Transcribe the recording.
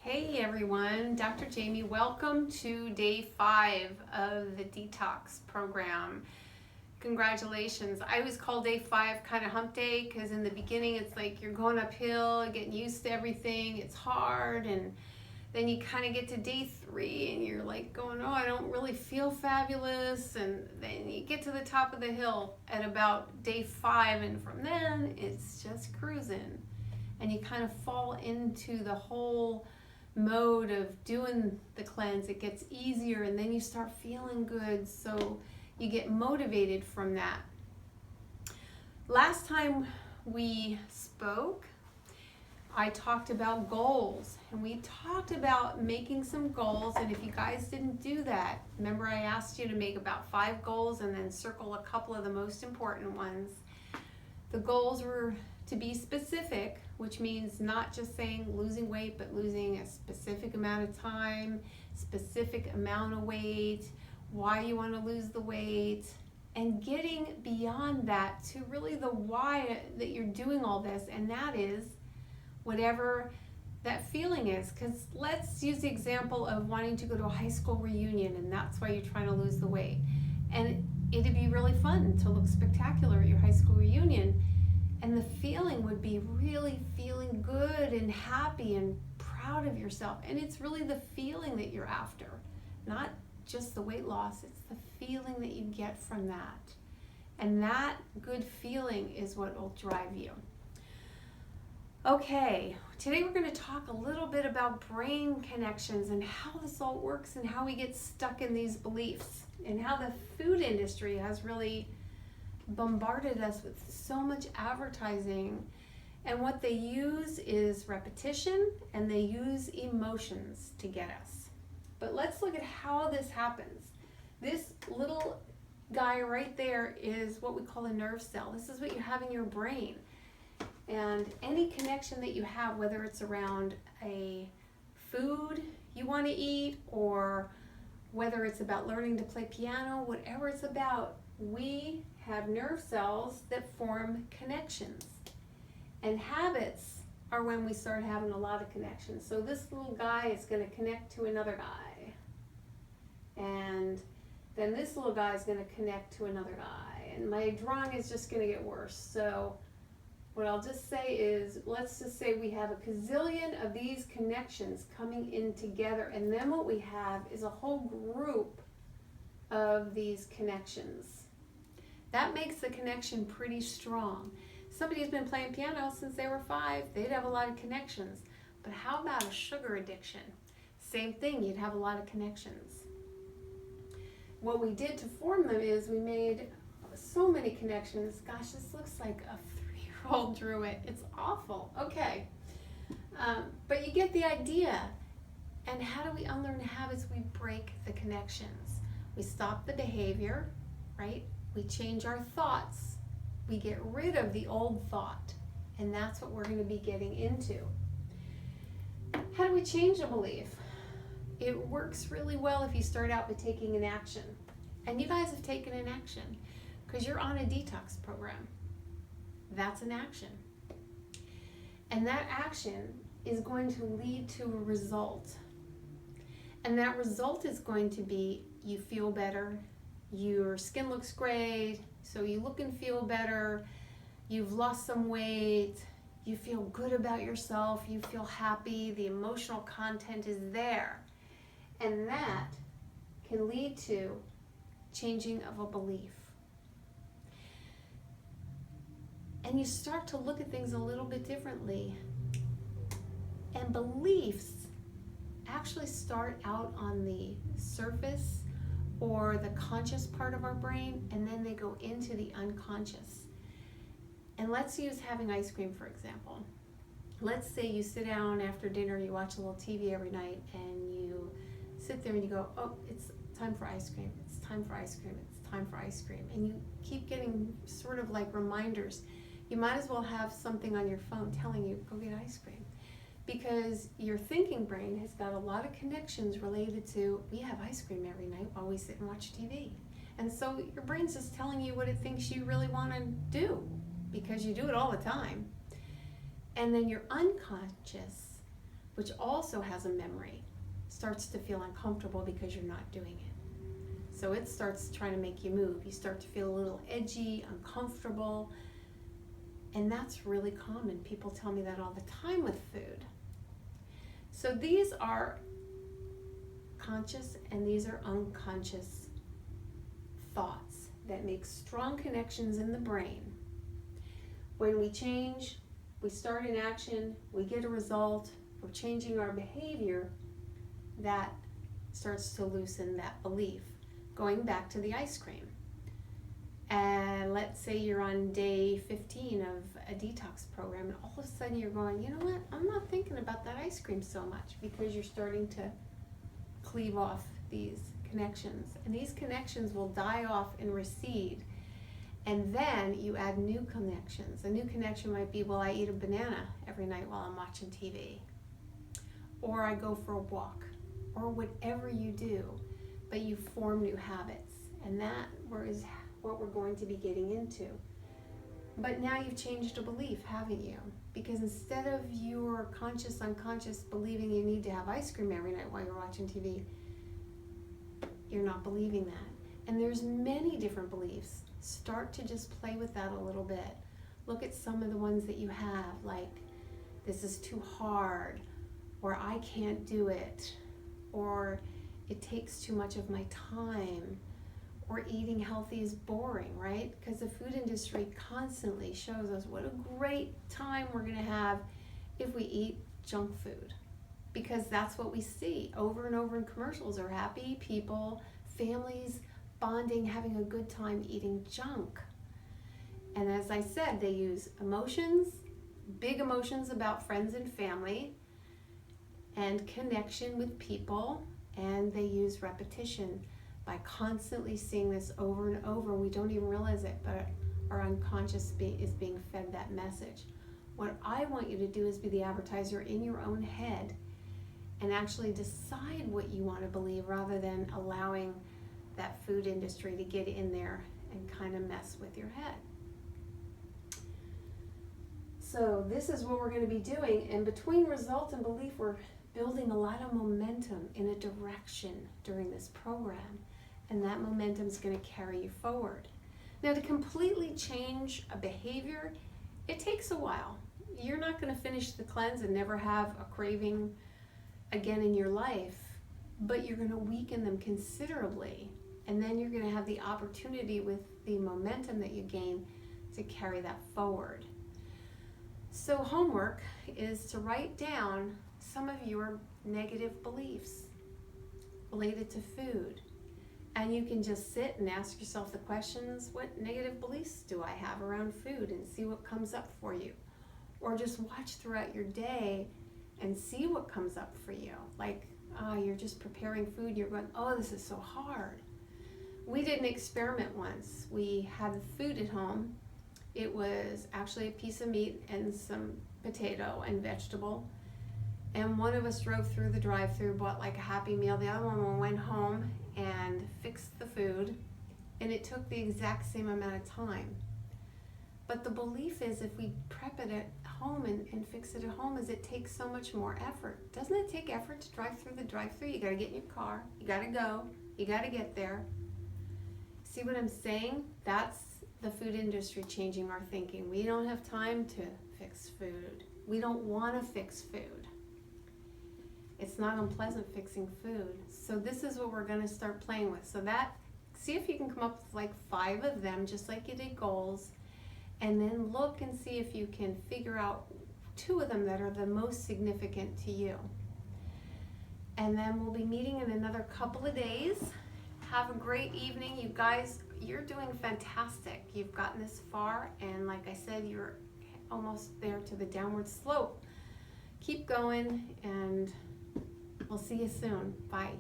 Hey everyone, Dr. Jamie. Welcome to day 5 of the detox program. Congratulations. I always call day 5 kind of hump day because in the beginning it's like you're going uphill, getting used to everything, it's hard, and then you kind of get to day 3 and you're like going, oh, I don't really feel fabulous, and then you get to the top of the hill at about day 5, and from then it's just cruising, and you kind of fall into the whole mode of doing the cleanse. It gets easier and then you start feeling good, so you get motivated from that. Last time we spoke, I talked about goals, and we talked about making some goals. And if you guys didn't do that, remember I asked you to make about 5 goals and then circle a couple of the most important ones. The goals were to be specific, which means not just saying losing weight, but losing a specific amount of time, specific amount of weight, why you want to lose the weight, and getting beyond that to really the why that you're doing all this, and that is whatever that feeling is. Because let's use the example of wanting to go to a high school reunion, and that's why you're trying to lose the weight. And it'd be really fun to look spectacular at your high school reunion. And the feeling would be really feeling good and happy and proud of yourself. And it's really the feeling that you're after, not just the weight loss. It's the feeling that you get from that. And that good feeling is what will drive you. Okay, today we're going to talk a little bit about brain connections and how this all works and how we get stuck in these beliefs and how the food industry has really bombarded us with so much advertising, and what they use is repetition and they use emotions to get us. But let's look at how this happens. This little guy right there is what we call a nerve cell. This is what you have in your brain, and any connection that you have, whether it's around a food you want to eat or whether it's about learning to play piano, whatever it's about, we have nerve cells that form connections. And habits are when we start having a lot of connections. So this little guy is going to connect to another guy. And then this little guy is going to connect to another guy. And my drawing is just going to get worse. So what I'll just say is, let's just say we have a gazillion of these connections coming in together. And then what we have is a whole group of these connections. That makes the connection pretty strong. Somebody who's been playing piano since they were 5, they'd have a lot of connections. But how about a sugar addiction? Same thing, you'd have a lot of connections. What we did to form them is we made so many connections. Gosh, this looks like a 3-year-old drew it. It's awful. Okay. But you get the idea. And how do we unlearn habits? We break the connections. We stop the behavior, right? We change our thoughts. We get rid of the old thought. And that's what we're going to be getting into. How do we change a belief? It works really well if you start out by taking an action. And you guys have taken an action because you're on a detox program. That's an action. And that action is going to lead to a result. And that result is going to be you feel better, your skin looks great, so you look and feel better, you've lost some weight, you feel good about yourself, you feel happy, the emotional content is there. And that can lead to changing of a belief. And you start to look at things a little bit differently. And beliefs actually start out on the surface or the conscious part of our brain, and then they go into the unconscious. And let's use having ice cream, for example. Let's say you sit down after dinner, you watch a little TV every night, and you sit there and you go, oh, it's time for ice cream, it's time for ice cream, it's time for ice cream. And you keep getting sort of like reminders. You might as well have something on your phone telling you, go get ice cream. Because your thinking brain has got a lot of connections related to, we have ice cream every night while we sit and watch TV. And so your brain's just telling you what it thinks you really want to do because you do it all the time. And then your unconscious which also has a memory, starts to feel uncomfortable because you're not doing it. So it starts trying to make you move. You start to feel a little edgy, uncomfortable, and that's really common. People tell me that all the time with food. So these are conscious and these are unconscious thoughts that make strong connections in the brain. When we change, we start an action, we get a result, we're changing our behavior, that starts to loosen that belief. Going back to the ice cream. And let's say you're on day 15 of a detox program, and all of a sudden you're going, you know what, I'm not thinking about that ice cream so much, because you're starting to cleave off these connections. And these connections will die off and recede. And then you add new connections. A new connection might be, well, I eat a banana every night while I'm watching TV. Or I go for a walk. Or whatever you do. But you form new habits. And that is what we're going to be getting into. But now you've changed a belief, haven't you? Because instead of your conscious, unconscious believing you need to have ice cream every night while you're watching TV, you're not believing that. And there's many different beliefs. Start to just play with that a little bit. Look at some of the ones that you have, like, this is too hard, or I can't do it, or it takes too much of my time, or eating healthy is boring, right? Because the food industry constantly shows us what a great time we're going to have if we eat junk food. Because that's what we see over and over in commercials, are happy people, families, bonding, having a good time eating junk. And as I said, they use emotions, big emotions about friends and family, and connection with people, and they use repetition by constantly seeing this over and over. We don't even realize it, but our unconscious is being fed that message. What I want you to do is be the advertiser in your own head and actually decide what you want to believe, rather than allowing that food industry to get in there and kind of mess with your head. So this is what we're going to be doing, and between result and belief, we're building a lot of momentum in a direction during this program, and that momentum is going to carry you forward. Now, to completely change a behavior, it takes a while. You're not going to finish the cleanse and never have a craving again in your life, but you're going to weaken them considerably, and then you're going to have the opportunity with the momentum that you gain to carry that forward. So homework is to write down some of your negative beliefs related to food. And you can just sit and ask yourself the questions, what negative beliefs do I have around food, and see what comes up for you. Or just watch throughout your day and see what comes up for you. Like, you're just preparing food, you're going, oh, this is so hard. We did an experiment once. We had food at home. It was actually a piece of meat and some potato and vegetable. And one of us drove through the drive-thru, bought like a Happy Meal. The other one went home and fixed the food. And it took the exact same amount of time. But the belief is, if we prep it at home and fix it at home, is it takes so much more effort. Doesn't it take effort to drive through the drive-thru? You gotta get in your car, you gotta go, you gotta get there. See what I'm saying? That's the food industry changing our thinking. We don't have time to fix food. We don't want to fix food. It's not unpleasant fixing food. So this is what we're going to start playing with. So see if you can come up with like 5 of them, just like you did goals, and then look and see if you can figure out 2 of them that are the most significant to you. And then we'll be meeting in another couple of days. Have a great evening. You guys, you're doing fantastic. You've gotten this far, and like I said, you're almost there to the downward slope. Keep going, and we'll see you soon. Bye.